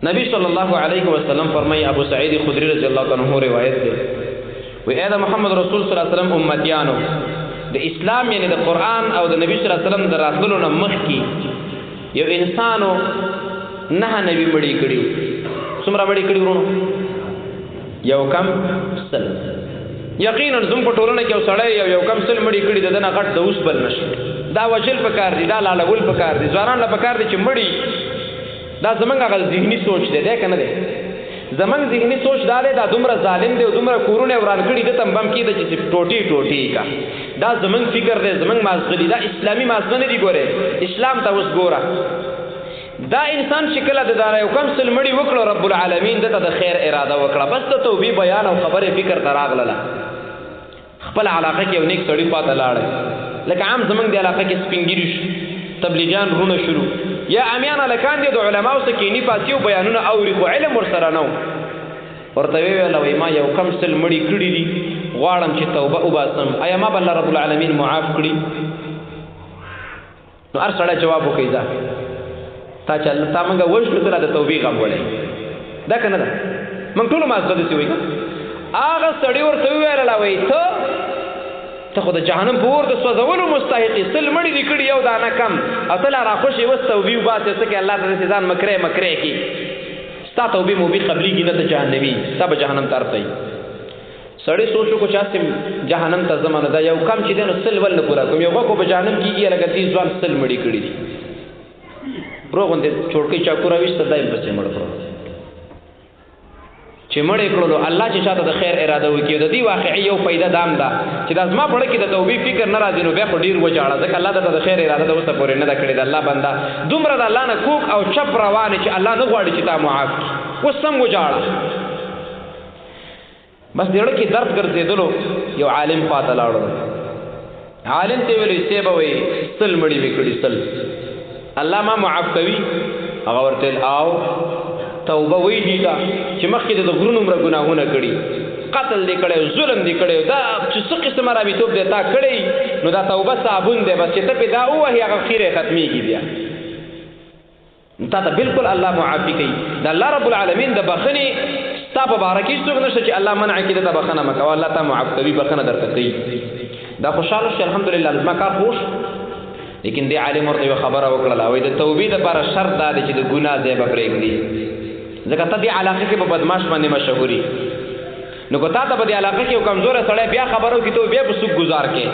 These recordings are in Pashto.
نبی صلی الله علیه وسلم فرمای ابو سعید خدری رضی الله عنه روایت ده وی اے محمد رسول صلی الله علیه وسلم امتیانو د اسلام یعنی د قران او د نبی صلی الله علیه وسلم د راتلو نه مخکي یو انسانو نه نبی مړی کړیو څومره مړی کړیو ورونو یو کم سل یقینا زم په ټولنه کې وسړی یو کم سل مړی کړی دنه غټ د اوس بل نشي دا وجل پکار دي دا لاړول پکار دي ځوانان لا پکار دي چې مړی دا زمونږ هغه ذهني سوچ دی دا کنه دی زمونږ ذهني سوچ دا دی دا دومره ظالم دی او دومره کورونه وران کړي د تم بم کې د چې ټوټي کا دا زمونږ فکر دی زمونږ مازغلی دا اسلامي مازغ نه دی ګوره اسلام ته اوس ګوره دا انسان شکل د دار یو کم سل مړی وکړو رب العالمین دته د خیر اراده وکړه بس ته توبې بیان او خبره فکر تراغله خپل علاقه کې یو نیک سړی پاته لاړ لکه عام زمونږ د علاقه کې سپینګری تبلیغیان رونه شروع یا امیان لکان دي د علماو سکینی پاتیو بیانونه اوري خو علم ورسره نو ورته ویل وای ما یو کم سل مړی کړی دي غواړم چې توبه وباسم آیا ما بل رب العالمین معاف کړی نو هر سړی جواب وکړي دا تا چې الله تا موږ وښلو تر د توبې غم وړي دا کنه دا موږ ټول ما زده سی وای هغه سړی ورته ویل وای ته خو د جهنم په ور د سوځولو مستحق سل مړی دی کړي یو دانه کم اصل را خوشي وستو ویو باسه څه کې الله تعالی ځان مکره کی ستا توبې مو به قبلي کې نه جهنمي سب جهنم ترته سړی سوچو کو چاسم جهنم ته زمانه دا یو کم چې دنه سل ول نه پورا کوم یو کو په جهنم کې لګا دي ځوان سل مړی کړي دي پروغون دې چورکی چاکورا وشته دایم پسې مړ پرو چې مړې کړلو الله چې شاته د خیر اراده وکړي د دې واقعي یو فائدہ دام ده چې د ازما پړه کې د توبې فکر نه راځي نو بیا خو ډیر وجاړه ځکه الله د خیر اراده د وسه پورې نه دا کړی د الله بندا دومره د الله نه کوک او چپ روانه چې الله نه غواړي چې تا معاف وسم وجاړه بس دې کې درد ګرځېدلو یو عالم پاته لاړو عالم ته ویلې سیبه وي سل مړی وکړي سل الله ما معاف کوي هغه ورته آو توبه وی دی دا چې مخکې د غرونو مر ګناهونه کړي قتل دې کړي ظلم دې کړي دا چې څه قسمه رابې توب دې تا کړي نو دا توبه صابون دې بس چې ته په دا وه هغه خیره ختمي کی بیا تا ته بالکل الله معافي کوي دا الله رب العالمین د بخني ستا په بارکی څوک نشته چې الله منع کړي دا بخنه مکو الله ته معاف کوي بخنه درته کوي دا خوشاله شي الحمدلله زما کار خوش لیکن دې عالم ورته خبره وکړه او د توبې لپاره شرط دا دی چې د ګناه ځای به پرېږدي ځکه ته دې علاقه کې په بدمعاش باندې مشهوري نو کو تا ته په دې علاقه کې یو کمزور سړی بیا خبرو کې ته بیا په سوق گزار کې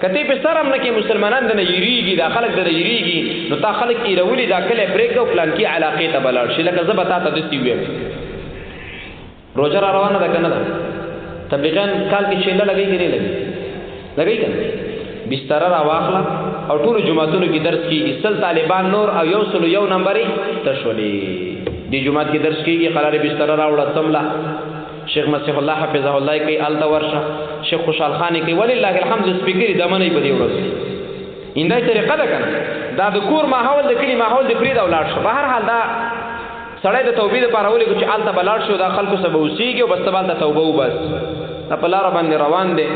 کته په سرم نه کې مسلمانان د نه یریږي دا خلک د نه یریږي نو تا خلک یې رولي دا کله بریک او پلان کې علاقه ته بلار شي لکه زبتا ته دستی وي روزه روانه ده کنه تبلیغان کال کې شیله لګي کې نه لګي کنه بستر را واخلا او ټول جمعهتونو کې درس کیږي سل طالبان نور او یو سل یو نمبرې تشولي دی جمعات کې درس کیږي قرار بستر راوړه تملا شیخ مسیح الله حفظه الله کوي الته ورشه شیخ خوشحال خان کوي ولله الحمد سپیکر دمنې په دی ورځ انده طریقه ده کنه دا د کور ماحول د کلی ماحول د فرید اولاد شو بهر حال دا سړی د توبې لپاره ولې چې الته بلار شو دا خلکو سبا وسیږي او بس تبال ته توبه وبس دا په لار باندې روان دي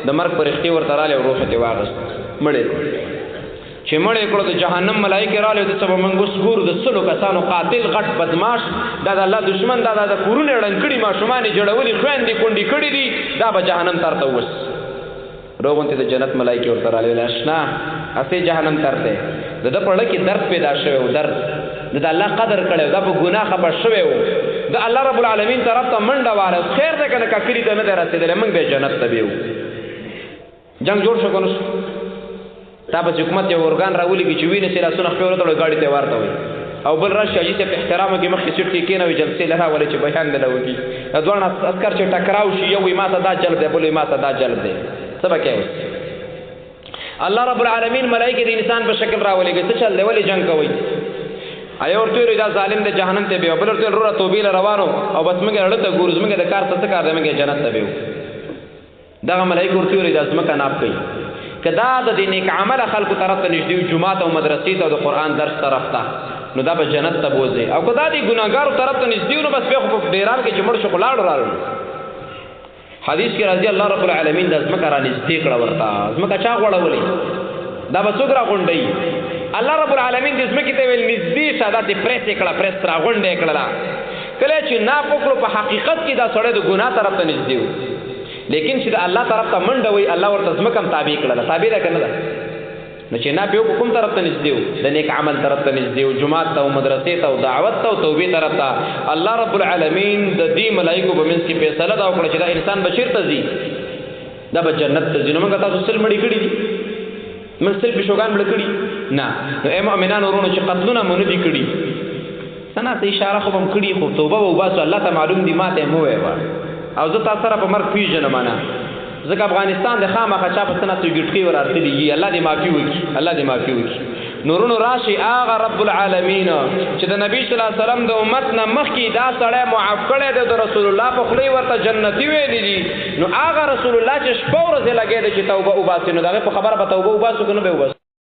د مرګ پر اختیار ورته رااله او روح ته واغست مړې چې مړې کړو د جهنم ملائکه رااله د سبا منګوس ګور د سلو کسانو قاتل غټ بدمعاش دا د الله دشمن دا د کورونه ړنګړي ماشومان جوړولي خويندې کونډي کړي دي دا به جهنم ترته وس روغونته د جنت ملائکه ورته رااله لاشنا اسه جهنم ترته د پړه کې درد پیدا شوی او درد د الله قدر کړو دا په ګناه خبر شوی وو د الله رب العالمین طرف ته منډه واره خیر ده کنه کفری ته نه رسیدل موږ به جنت ته بیو جنگ جوړ شو کنه تا په حکومت یو ورغان راولي چې وینې سره سونه خپل ته گاډي ته ورته وي او بل راشي چې په احترام کې مخکې سټ کې کېنوي جلسه لها ولې چې بیان نه لوي ځوان عسكر چې ټکراو شي یو ما ته دا جلب دی بل ما ته دا جلب دی سبا کې الله رب العالمین ملائکه د انسان په شکل راولي چې چل دی ولې جنگ کوي ایا ورته دا ظالم د جهنم ته به بل ورته روړه توبې روانو او بس موږ اړه ته ګورز موږ د کار څه کار دی موږ جنت ته بیو دا ملائکه ورته دا سمکه ناپ کوي کدا د دې نیک عمل خلق طرف ته نږدې جمعه او مدرسې ته او د قران درس طرف ته نو دا به جنت ته بوځي او کدا دې ګناګارو طرف ته نږدې نو بس په ډیران کې جمړ شو لاړ راړو حدیث کې راځي الله رب العالمین د اسمه کرا نږدې کړه ورته اسمه کا چا غوړولې دا به څوک را غونډي الله رب العالمین دې زمکه ته ویل نږدې ساده ته پریس کړه پریس را غونډه کړه کله چې ناپوکړو په حقیقت کې دا سړی د ګناه طرف ته نږدې و لیکن چې الله طرف ته منډه وي الله ورته زمکم تابع کړه تابع ده کنه نو چې نه په کوم طرف ته نږدې و د نیک عمل طرف ته نږدې و جمعات ته او مدرسې ته او دعوت ته او توبې طرف ته الله رب العالمین د دې ملائکو په منځ کې فیصله دا وکړه چې دا انسان بشیر ته ځي دا به جنت ته ځي نو موږ تاسو سل مړي کړی دي موږ سل بشوګان مړ کړی نه نو اے مؤمنان ورونو چې قتلونه مونږ دي کړی سنا ته اشاره خو هم کړی خو توبه او باسو الله ته معلوم دي ماته مو وایو او زه تاسو سره په مرګ پیژنم معنا ځکه افغانستان د خامخا چا په سنت ګټکی ورارته دي الله دې معافي وکړي الله دې معافي وکړي نورونو راشي اغه رب العالمین چې د نبی صلی الله علیه وسلم د امت نه مخکې دا سړی معاف کړی دی د رسول الله په خلی ورته جنتی ویلی دي نو اغه رسول الله چې شپه ورځ لګی دی چې توبه وباسي نو دا په خبره به توبه وباسو کنه به وباسو